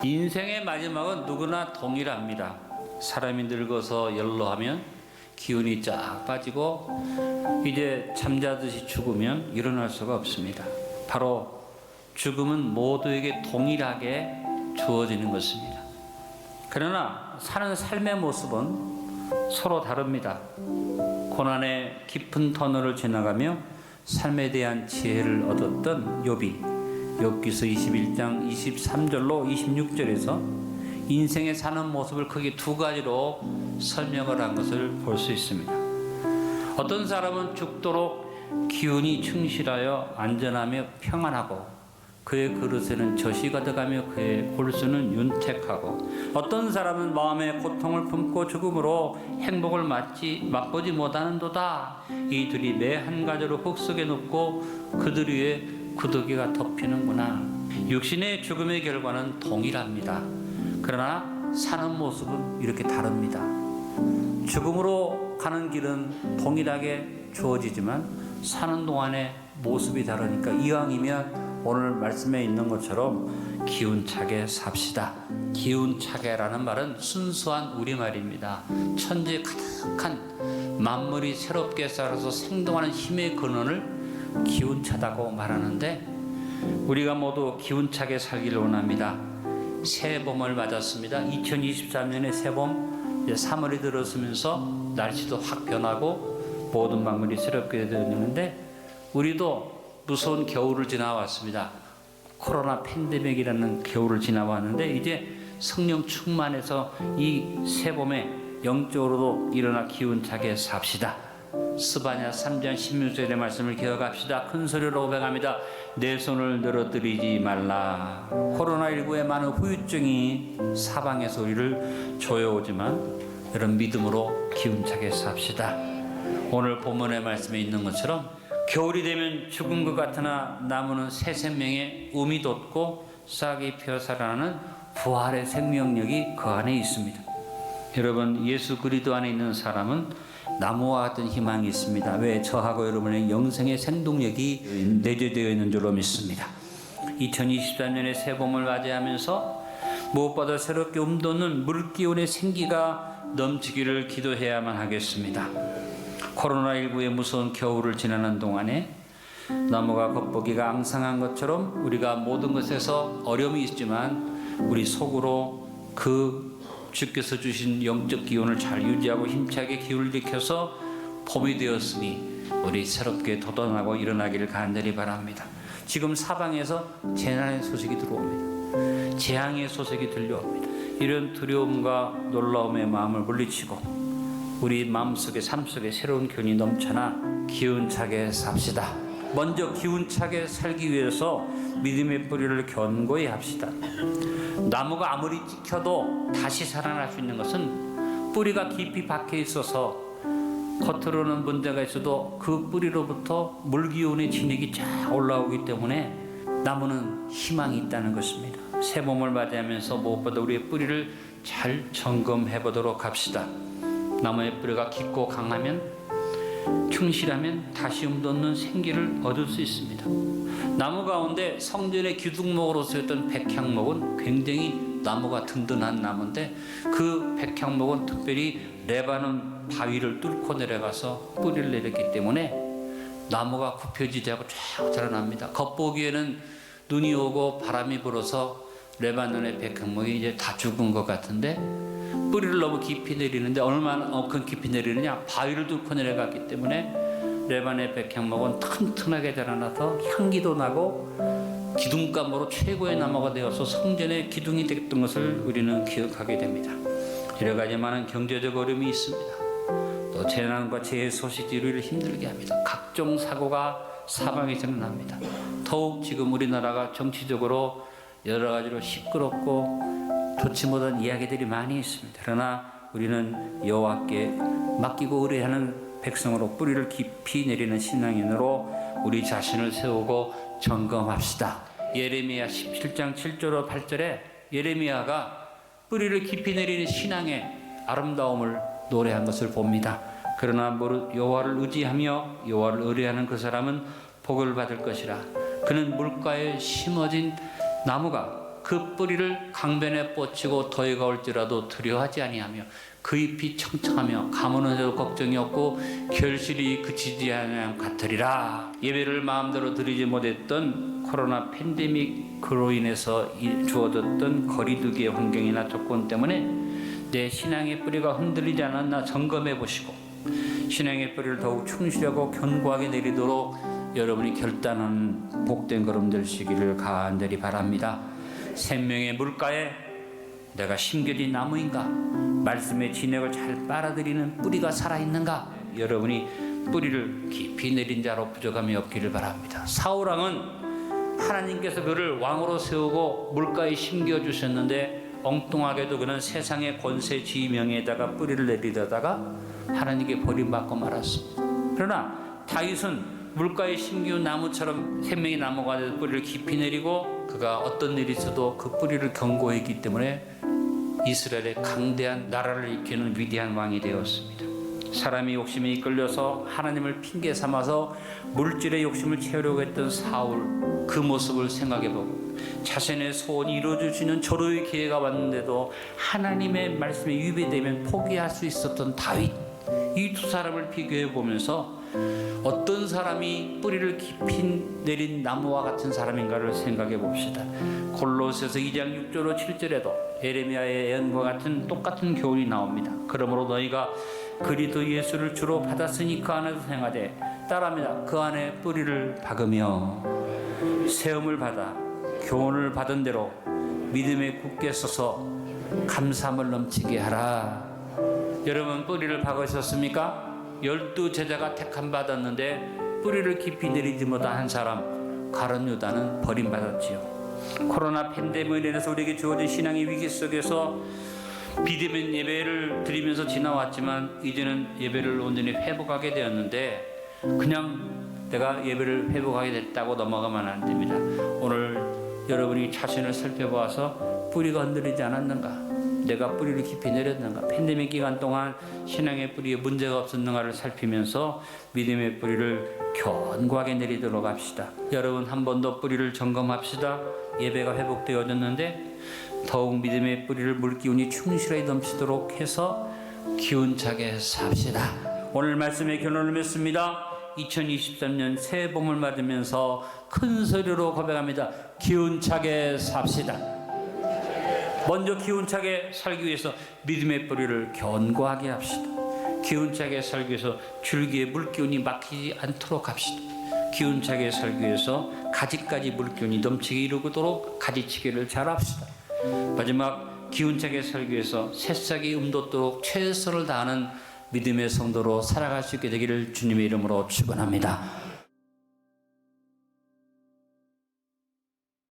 인생의 마지막은 누구나 동일합니다. 사람이 늙어서 연로하면 기운이 쫙 빠지고 이제 잠자듯이 죽으면 일어날 수가 없습니다. 바로 죽음은 모두에게 동일하게 주어지는 것입니다. 그러나 사는 삶의 모습은 서로 다릅니다. 고난의 깊은 터널을 지나가며 삶에 대한 지혜를 얻었던 욥이 욥기서 21장 23절로 26절에서 인생에 사는 모습을 크게 두 가지로 설명을 한 것을 볼 수 있습니다. 어떤 사람은 죽도록 기운이 충실하여 안전하며 평안하고 그의 그릇에는 젖이 가득하며 그의 골수는 윤택하고, 어떤 사람은 마음의 고통을 품고 죽음으로 행복을 맛보지 못하는도다. 이들이 매 한 가지로 흙 속에 눕고 그들 위에 구더기가 덮이는구나. 육신의 죽음의 결과는 동일합니다. 그러나 사는 모습은 이렇게 다릅니다. 죽음으로 가는 길은 동일하게 주어지지만 사는 동안의 모습이 다르니까 이왕이면 오늘 말씀에 있는 것처럼 기운차게 삽시다. 기운차게라는 말은 순수한 우리말입니다. 천지에 가득한 만물이 새롭게 살아서 생동하는 힘의 근원을 기운차다고 말하는데, 우리가 모두 기운차게 살기를 원합니다. 새봄을 맞았습니다. 2023년의 새봄, 3월이 들어서면서 날씨도 확 변하고 모든 만물이 새롭게 되었는데, 우리도 무서운 겨울을 지나왔습니다. 코로나 팬데믹이라는 겨울을 지나왔는데 이제 성령 충만해서 이 새봄에 영적으로도 일어나 기운차게 삽시다. 스바냐 3장 16절의 말씀을 기억합시다. 큰 소리로 고백합니다. 내 손을 늘어뜨리지 말라. 코로나19의 많은 후유증이 사방의 소리를 조여오지만 이런 믿음으로 기운차게 삽시다. 오늘 본문의 말씀에 있는 것처럼 겨울이 되면 죽은 것 같으나 나무는 새 생명의 움이 돋고 싹이 피어 살아나는 부활의 생명력이 그 안에 있습니다. 여러분, 예수 그리스도 안에 있는 사람은 나무와 같은 희망이 있습니다. 왜? 저하고 여러분의 영생의 생동력이 내재되어 있는 줄로 믿습니다. 2023년의 새봄을 맞이하면서 무엇보다 새롭게 움돋는 물기운의 생기가 넘치기를 기도해야만 하겠습니다. 코로나19의 무서운 겨울을 지나는 동안에 나무가 겉보기가 앙상한 것처럼 우리가 모든 것에서 어려움이 있지만 우리 속으로 그 주께서 주신 영적 기운을 잘 유지하고 힘차게 기운을 일으켜서 봄이 되었으니 우리 새롭게 돋아나고 일어나기를 간절히 바랍니다. 지금 사방에서 재난의 소식이 들어옵니다. 재앙의 소식이 들려옵니다. 이런 두려움과 놀라움의 마음을 물리치고 우리 마음속에 삶속에 새로운 기운이 넘쳐나 기운차게 삽시다. 먼저 기운차게 살기 위해서 믿음의 뿌리를 견고히 합시다. 나무가 아무리 찍혀도 다시 살아날 수 있는 것은 뿌리가 깊이 박혀 있어서 겉으로는 문제가 있어도 그 뿌리로부터 물기운의 진액이 쫙 올라오기 때문에 나무는 희망이 있다는 것입니다. 새봄을 맞이하면서 무엇보다 우리의 뿌리를 잘 점검해 보도록 합시다. 나무의 뿌리가 깊고 강하면, 충실하면 다시 움돋는 생기를 얻을 수 있습니다. 나무 가운데 성전의 기둥목으로 쓰였던 백향목은 굉장히 나무가 든든한 나무인데, 그 백향목은 특별히 레바논 바위를 뚫고 내려가서 뿌리를 내렸기 때문에 나무가 굽혀지지 않고 쫙 자라납니다. 겉보기에는 눈이 오고 바람이 불어서 레바논의 백향목이 이제 다 죽은 것 같은데, 뿌리를 너무 깊이 내리는데 얼마나 깊이 내리느냐, 바위를 뚫고 내려갔기 때문에 레바논의 백향목은 튼튼하게 자라나서 향기도 나고 기둥감으로 최고의 나무가 되어서 성전의 기둥이 됐던 것을 우리는 기억하게 됩니다. 여러 가지 많은 경제적 어려움이 있습니다. 또 재난과 재해 소식이 우리를 힘들게 합니다. 각종 사고가 사방에서는 납니다. 더욱 지금 우리나라가 정치적으로 여러 가지로 시끄럽고 좋지 못한 이야기들이 많이 있습니다. 그러나 우리는 여호와께 맡기고 의뢰하는 백성으로 뿌리를 깊이 내리는 신앙인으로 우리 자신을 세우고 점검합시다. 예레미야 17장 7절로 8절에 예레미야가 뿌리를 깊이 내리는 신앙의 아름다움을 노래한 것을 봅니다. 그러나 여호와를 의지하며 여호와를 의뢰하는 그 사람은 복을 받을 것이라. 그는 물가에 심어진 나무가 그 뿌리를 강변에 뻗치고 더위가 올지라도 두려워하지 아니하며 그 잎이 청청하며 가무는 해도 걱정이 없고 결실이 그치지 아니함 같으리라. 예배를 마음대로 드리지 못했던 코로나 팬데믹으로 인해서 주어졌던 거리두기의 환경이나 조건 때문에 내 신앙의 뿌리가 흔들리지 않았나 점검해 보시고 신앙의 뿌리를 더욱 충실하고 견고하게 내리도록 여러분이 결단하는 복된 걸음 되시기를 간절히 바랍니다. 생명의 물가에 내가 심겨진 나무인가? 말씀의 진액을 잘 빨아들이는 뿌리가 살아있는가? 여러분이 뿌리를 깊이 내린 자로 부족함이 없기를 바랍니다. 사울왕은 하나님께서 그를 왕으로 세우고 물가에 심겨주셨는데 엉뚱하게도 그는 세상의 권세 지명에다가 뿌리를 내리다가 하나님께 버림받고 말았습니다. 그러나 다윗은 물가에 심기운 나무처럼 생명의 나무가 돼서 뿌리를 깊이 내리고 그가 어떤 일이 있어도 그 뿌리를 견고했기 때문에 이스라엘의 강대한 나라를 이끄는 위대한 왕이 되었습니다. 사람이 욕심에 이끌려서 하나님을 핑계 삼아서 물질의 욕심을 채우려고 했던 사울, 그 모습을 생각해보고 자신의 소원이 이루어지는 절호의 기회가 왔는데도 하나님의 말씀에 위배되면 포기할 수 있었던 다윗, 이 두 사람을 비교해 보면서 어떤 사람이 뿌리를 깊이 내린 나무와 같은 사람인가를 생각해 봅시다. 골로새서 2장 6절로 7절에도 예레미야의 예언과 같은 똑같은 교훈이 나옵니다. 그러므로 너희가 그리스도 예수를 주로 받았으니 그 안에서 행하되 따라합니다. 그 안에 뿌리를 박으며 세움을 받아 교훈을 받은 대로 믿음에 굳게 서서 감사함을 넘치게 하라. 여러분 뿌리를 박으셨습니까? 12제자가 택함 받았는데 뿌리를 깊이 내리지 못한 한 사람 가룟 유다는 버림받았지요. 코로나 팬데믹으로 인해서 우리에게 주어진 신앙의 위기 속에서 비대면 예배를 드리면서 지나왔지만 이제는 예배를 온전히 회복하게 되었는데 그냥 내가 예배를 회복하게 됐다고 넘어가면 안 됩니다. 오늘 여러분이 자신을 살펴보아서 뿌리가 흔들리지 않았는가? 내가 뿌리를 깊이 내렸는가? 팬데믹 기간 동안 신앙의 뿌리에 문제가 없었는가를 살피면서 믿음의 뿌리를 견고하게 내리도록 합시다. 여러분 한 번 더 뿌리를 점검합시다. 예배가 회복되어졌는데 더욱 믿음의 뿌리를 물기운이 충실하게 넘치도록 해서 기운차게 삽시다. 오늘 말씀의 결론을 맺습니다. 2023년 새해 봄을 맞으면서 큰 소리로 고백합니다. 기운차게 삽시다. 먼저 기운차게 살기 위해서 믿음의 뿌리를 견고하게 합시다. 기운차게 살기 위해서 줄기에 물기운이 막히지 않도록 합시다. 기운차게 살기 위해서 가지까지 물기운이 넘치게 이루도록 가지치기를 잘합시다. 마지막 기운차게 살기 위해서 새싹이 움돋도록 최선을 다하는 믿음의 성도로 살아갈 수 있게 되기를 주님의 이름으로 축원합니다.